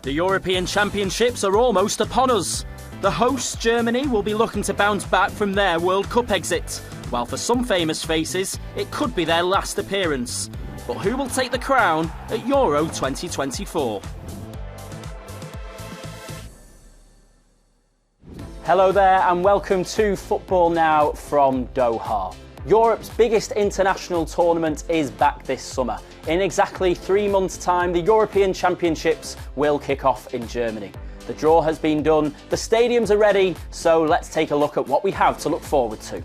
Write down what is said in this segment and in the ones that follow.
The European Championships are almost upon us. The hosts, Germany, will be looking to bounce back from their World Cup exit, while for some famous faces, it could be their last appearance. But who will take the crown at Euro 2024? Hello there and welcome to Football Now from Doha. Europe's biggest international tournament is back this summer. In exactly 3 months' time, the European Championships will kick off in Germany. The draw has been done, the stadiums are ready, so let's take a look at what we have to look forward to.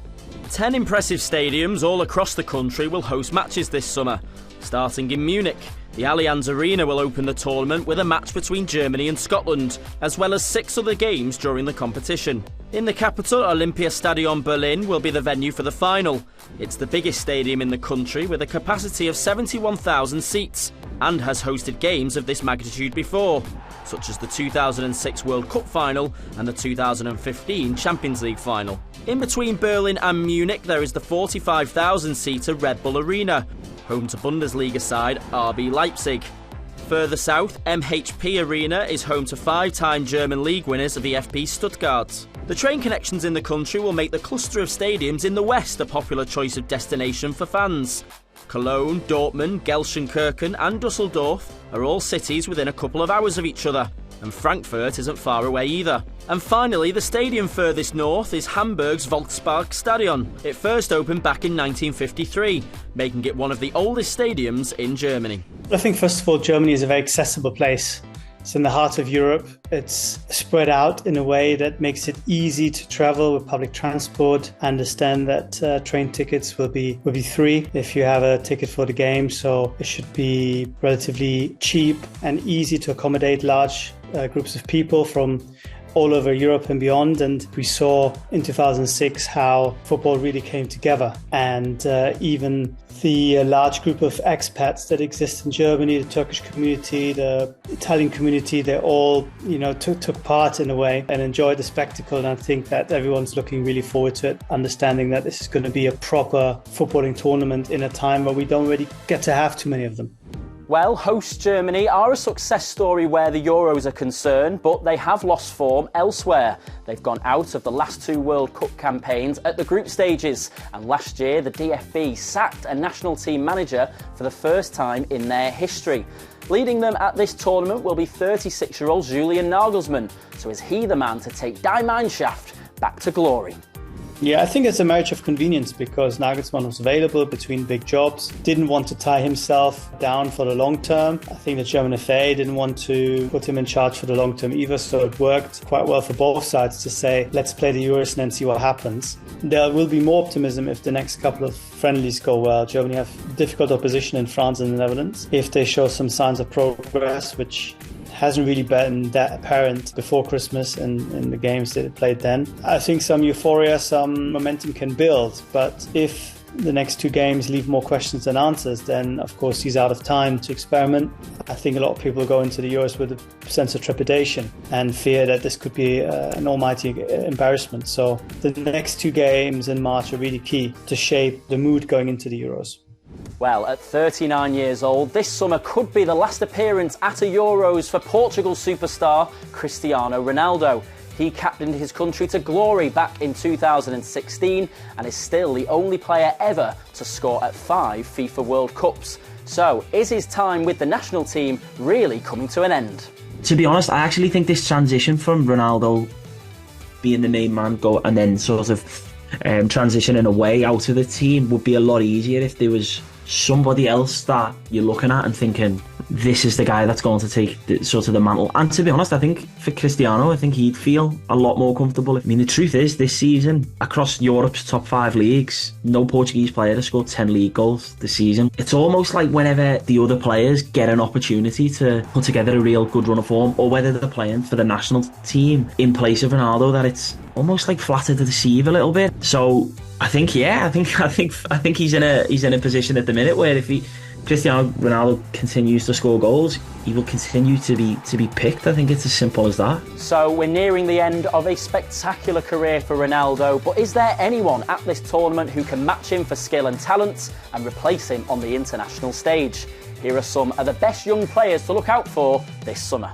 10 impressive stadiums all across the country will host matches this summer. Starting in Munich, the Allianz Arena will open the tournament with a match between Germany and Scotland, as well as 6 other games during the competition. In the capital, Olympiastadion Berlin will be the venue for the final. It's the biggest stadium in the country with a capacity of 71,000 seats and has hosted games of this magnitude before, such as the 2006 World Cup final and the 2015 Champions League final. In between Berlin and Munich, there is the 45,000-seater Red Bull Arena, home to Bundesliga side RB Leipzig. Further south, MHP Arena is home to 5-time German league winners VfB Stuttgart. The train connections in the country will make the cluster of stadiums in the west a popular choice of destination for fans. Cologne, Dortmund, Gelsenkirchen and Dusseldorf are all cities within a couple of hours of each other, and Frankfurt isn't far away either. And finally, the stadium furthest north is Hamburg's Volksparkstadion. It first opened back in 1953, making it one of the oldest stadiums in Germany. I think first of all, Germany is a very accessible place. It's in the heart of Europe. It's spread out in a way that makes it easy to travel with public transport. I understand that train tickets will be free if you have a ticket for the game, so it should be relatively cheap and easy to accommodate large groups of people from all over Europe and beyond. And we saw in 2006 how football really came together, and even the large group of expats that exist in Germany, the Turkish community, the Italian community, they all, took part in a way and enjoyed the spectacle. And I think that everyone's looking really forward to it, understanding that this is going to be a proper footballing tournament in a time where we don't really get to have too many of them. Well, hosts Germany are a success story where the Euros are concerned, but they have lost form elsewhere. They've gone out of the last 2 World Cup campaigns at the group stages, and last year the DFB sacked a national team manager for the first time in their history. Leading them at this tournament will be 36-year-old Julian Nagelsmann, so is he the man to take Die Mannschaft back to glory? Yeah, I think it's a marriage of convenience because Nagelsmann was available between big jobs, didn't want to tie himself down for the long term. I think the German FA didn't want to put him in charge for the long term either, so it worked quite well for both sides to say, let's play the Euros and then see what happens. There will be more optimism if the next couple of friendlies go well. Germany have difficult opposition in France and the Netherlands. If they show some signs of progress, which hasn't really been that apparent before Christmas in the games that it played then, I think some euphoria, some momentum can build. But if the next 2 games leave more questions than answers, then of course he's out of time to experiment. I think a lot of people go into the Euros with a sense of trepidation and fear that this could be an almighty embarrassment. So the next 2 games in March are really key to shape the mood going into the Euros. Well, at 39 years old, this summer could be the last appearance at a Euros for Portugal superstar Cristiano Ronaldo. He captained his country to glory back in 2016 and is still the only player ever to score at 5 FIFA World Cups. So, is his time with the national team really coming to an end? To be honest, I actually think this transition from Ronaldo being the main man and then sort of transitioning away out of the team would be a lot easier if there was somebody else that you're looking at and thinking, this is the guy that's going to take the mantle. And to be honest, I think for Cristiano, I think he'd feel a lot more comfortable. I mean, the truth is, this season, across Europe's top 5 leagues, no Portuguese player has scored 10 league goals this season. It's almost like whenever the other players get an opportunity to put together a real good run of form, or whether they're playing for the national team in place of Ronaldo, that it's almost like flatter to deceive a little bit. So I think he's in a position at the minute where if Cristiano Ronaldo continues to score goals, he will continue to be picked. I think it's as simple as that. So we're nearing the end of a spectacular career for Ronaldo, but is there anyone at this tournament who can match him for skill and talent and replace him on the international stage? Here are some of the best young players to look out for this summer.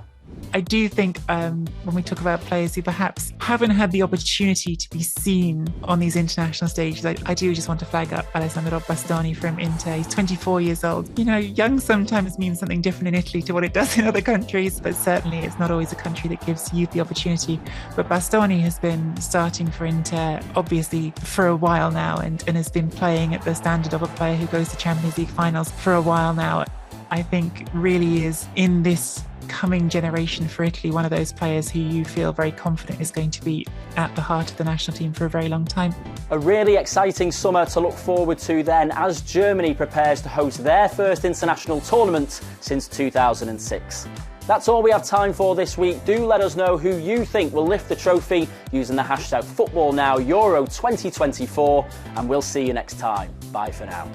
I do think when we talk about players who perhaps haven't had the opportunity to be seen on these international stages, I do just want to flag up Alessandro Bastoni from Inter. He's 24 years old. You know, young sometimes means something different in Italy to what it does in other countries, but certainly it's not always a country that gives youth the opportunity. But Bastoni has been starting for Inter, obviously, for a while now, and has been playing at the standard of a player who goes to Champions League finals for a while now. I think really is, in this coming generation for Italy, one of those players who you feel very confident is going to be at the heart of the national team for a very long time. A really exciting summer to look forward to then, as Germany prepares to host their first international tournament since 2006. That's all we have time for this week. Do let us know who you think will lift the trophy using the hashtag FootballNowEuro 2024, and we'll see you next time. Bye for now.